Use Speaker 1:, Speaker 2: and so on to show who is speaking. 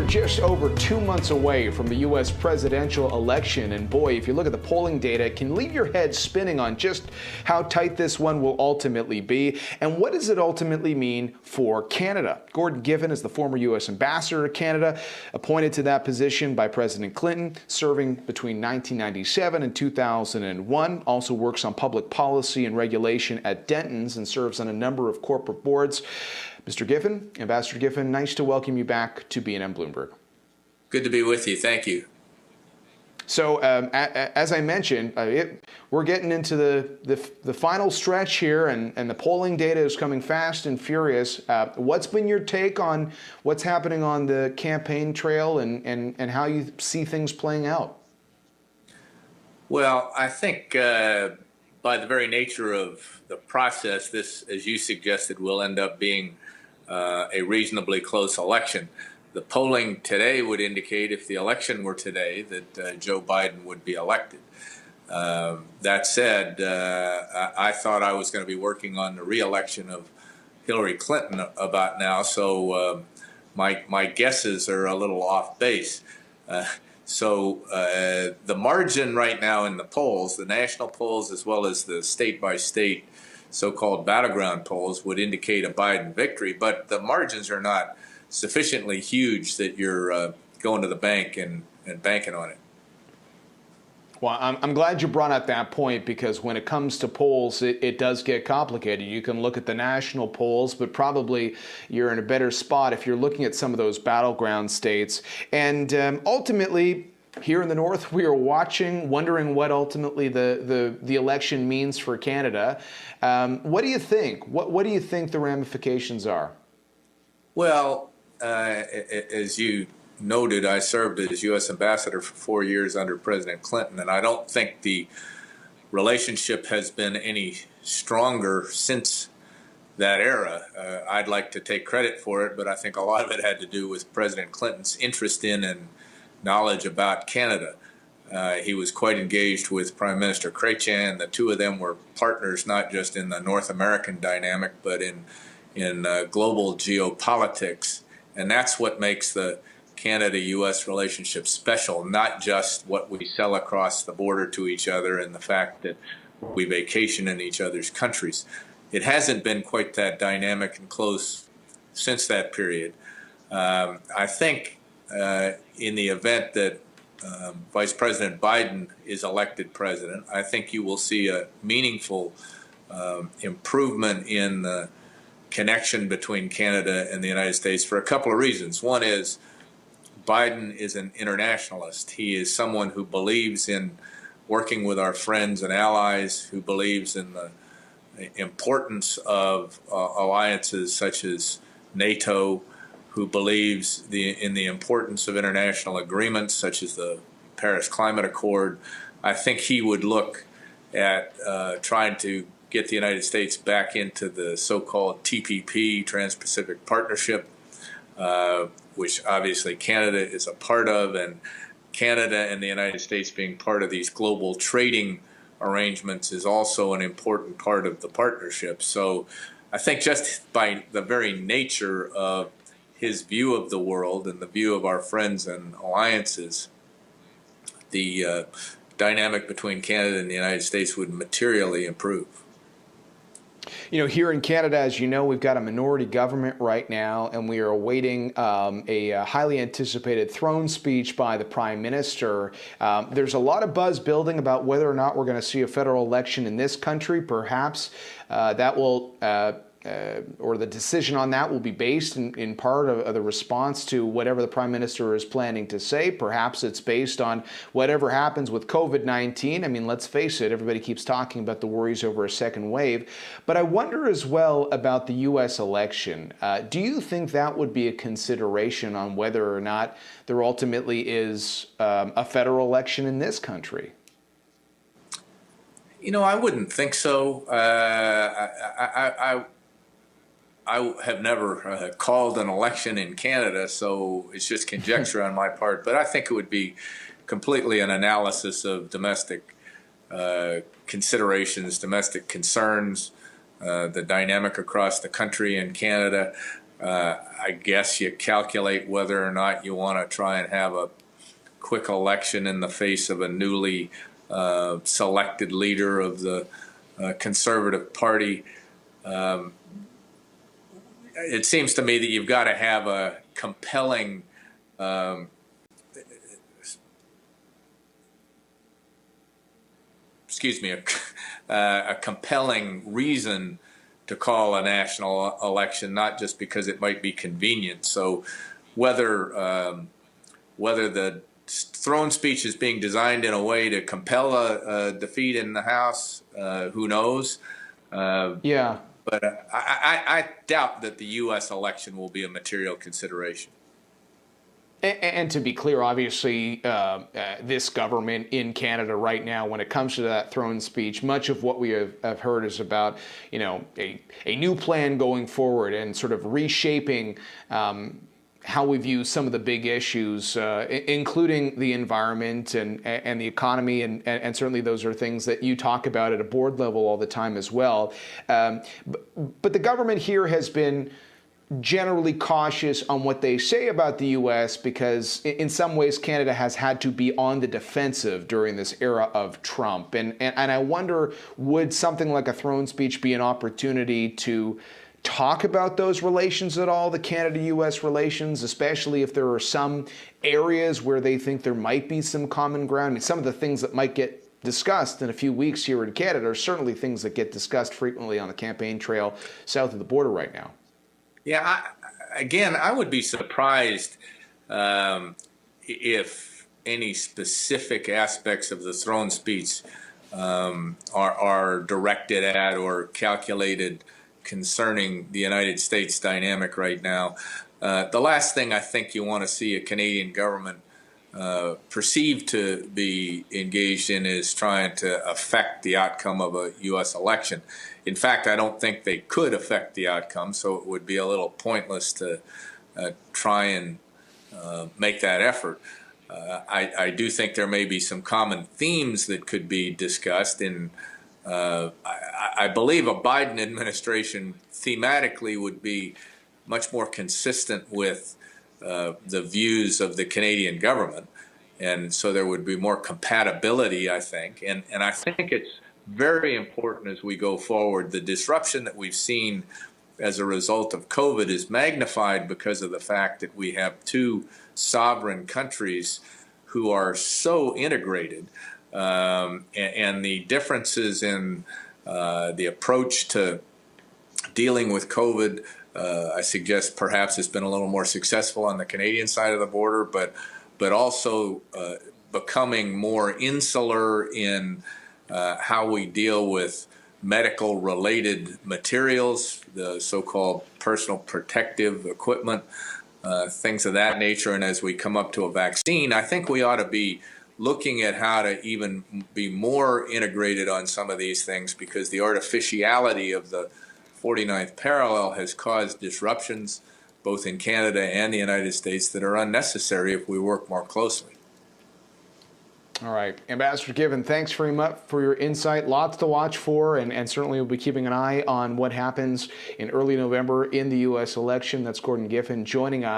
Speaker 1: just over 2 months away from the U.S. presidential election, and boy, if you look at the polling data, it can leave your head spinning on just how tight this one will ultimately be, and what does it ultimately mean for Canada. Gordon Giffin is the former U.S. ambassador to Canada, appointed to that position by President Clinton, serving between 1997 and 2001, also works on public policy and regulation at Denton's and serves on a number of corporate boards. Mr. Giffin, Ambassador Giffin, nice to welcome you back to BNN Bloomberg.
Speaker 2: Good to be with you. Thank you.
Speaker 1: So, as I mentioned, we're getting into the final stretch here, and the polling data is coming fast and furious. What's been your take on what's happening on the campaign trail and how you see things playing out?
Speaker 2: Well, I think by the very nature of the process, this, as you suggested, will end up being a reasonably close election. The polling today would indicate, if the election were today, that Joe Biden would be elected. That said, I thought I was going to be working on the re-election of Hillary Clinton about now, so my guesses are a little off base. So the margin right now in the polls, the national polls as well as the state-by-state so-called battleground polls, would indicate a Biden victory, but the margins are not sufficiently huge that you're going to the bank and banking on it.
Speaker 1: Well, I'm glad you brought up that point, because when it comes to polls, it does get complicated. You can look at the national polls, but probably you're in a better spot if you're looking at some of those battleground states. And ultimately, here in the North, we are watching, wondering what ultimately the election means for Canada. What do you think? What do you think the ramifications are?
Speaker 2: Well, as you noted, I served as U.S. ambassador for 4 years under President Clinton, and I don't think the relationship has been any stronger since that era. I'd like to take credit for it, but I think a lot of it had to do with President Clinton's interest in and knowledge about Canada. He was quite engaged with Prime Minister Chrétien. The two of them were partners not just in the North American dynamic, but in global geopolitics. And that's what makes the Canada-U.S. relationship special, not just what we sell across the border to each other and the fact that we vacation in each other's countries. It hasn't been quite that dynamic and close since that period. I think in the event that Vice President Biden is elected president, I think you will see a meaningful improvement in the connection between Canada and the United States for a couple of reasons. One is Biden is an internationalist. He is someone who believes in working with our friends and allies, who believes in the importance of alliances such as NATO, who believes in the importance of international agreements such as the Paris Climate Accord. I think he would look at trying to get the United States back into the so-called TPP, Trans-Pacific Partnership, which obviously Canada is a part of, and Canada and the United States being part of these global trading arrangements is also an important part of the partnership. So I think just by the very nature of his view of the world and the view of our friends and alliances, the dynamic between Canada and the United States would materially improve.
Speaker 1: You know, here in Canada, as you know, we've got a minority government right now, and we are awaiting a highly anticipated throne speech by the Prime Minister. There's a lot of buzz building about whether or not we're going to see a federal election in this country. Perhaps that will or the decision on that will be based in part of the response to whatever the Prime Minister is planning to say. Perhaps it's based on whatever happens with COVID-19. I mean, let's face it, everybody keeps talking about the worries over a second wave. But I wonder as well about the U.S. election. Do you think that would be a consideration on whether or not there ultimately is a federal election in this country?
Speaker 2: You know, I wouldn't think so. I have never called an election in Canada, so it's just conjecture on my part. But I think it would be completely an analysis of domestic considerations, domestic concerns, the dynamic across the country in Canada. I guess you calculate whether or not you want to try and have a quick election in the face of a newly selected leader of the Conservative Party. It seems to me that you've got to have a compelling a compelling reason to call a national election, not just because it might be convenient. So whether the throne speech is being designed in a way to compel a defeat in the House, who knows?
Speaker 1: Yeah.
Speaker 2: But I doubt that the U.S. election will be a material consideration.
Speaker 1: And to be clear, obviously, this government in Canada right now, when it comes to that throne speech, much of what we have heard is about, a new plan going forward and sort of reshaping how we view some of the big issues, including the environment and the economy, and certainly those are things that you talk about at a board level all the time as well. But the government here has been generally cautious on what they say about the U.S. because in some ways Canada has had to be on the defensive during this era of Trump. And I wonder, would something like a throne speech be an opportunity to talk about those relations at all, the Canada-U.S. relations, especially if there are some areas where they think there might be some common ground? I mean, some of the things that might get discussed in a few weeks here in Canada are certainly things that get discussed frequently on the campaign trail south of the border right now. Yeah,
Speaker 2: I would be surprised if any specific aspects of the throne speech are directed at or calculated concerning the United States dynamic right now. The last thing I think you want to see a Canadian government perceived to be engaged in is trying to affect the outcome of a U.S. election. In fact, I don't think they could affect the outcome, so it would be a little pointless to try and make that effort. I do think there may be some common themes that could be discussed. I believe a Biden administration thematically would be much more consistent with the views of the Canadian government. And so there would be more compatibility, I think. And I think it's very important as we go forward. The disruption that we've seen as a result of COVID is magnified because of the fact that we have two sovereign countries who are so integrated. And the differences in the approach to dealing with COVID, I suggest perhaps it's been a little more successful on the Canadian side of the border, but also becoming more insular in how we deal with medical related materials, the so-called personal protective equipment, things of that nature. And as we come up to a vaccine, I think we ought to be looking at how to even be more integrated on some of these things, because the artificiality of the 49th parallel has caused disruptions both in Canada and the United States that are unnecessary if we work more closely.
Speaker 1: All right. Ambassador Giffin, thanks very much for your insight. Lots to watch for, and certainly we'll be keeping an eye on what happens in early November in the U.S. election. That's Gordon Giffin joining us.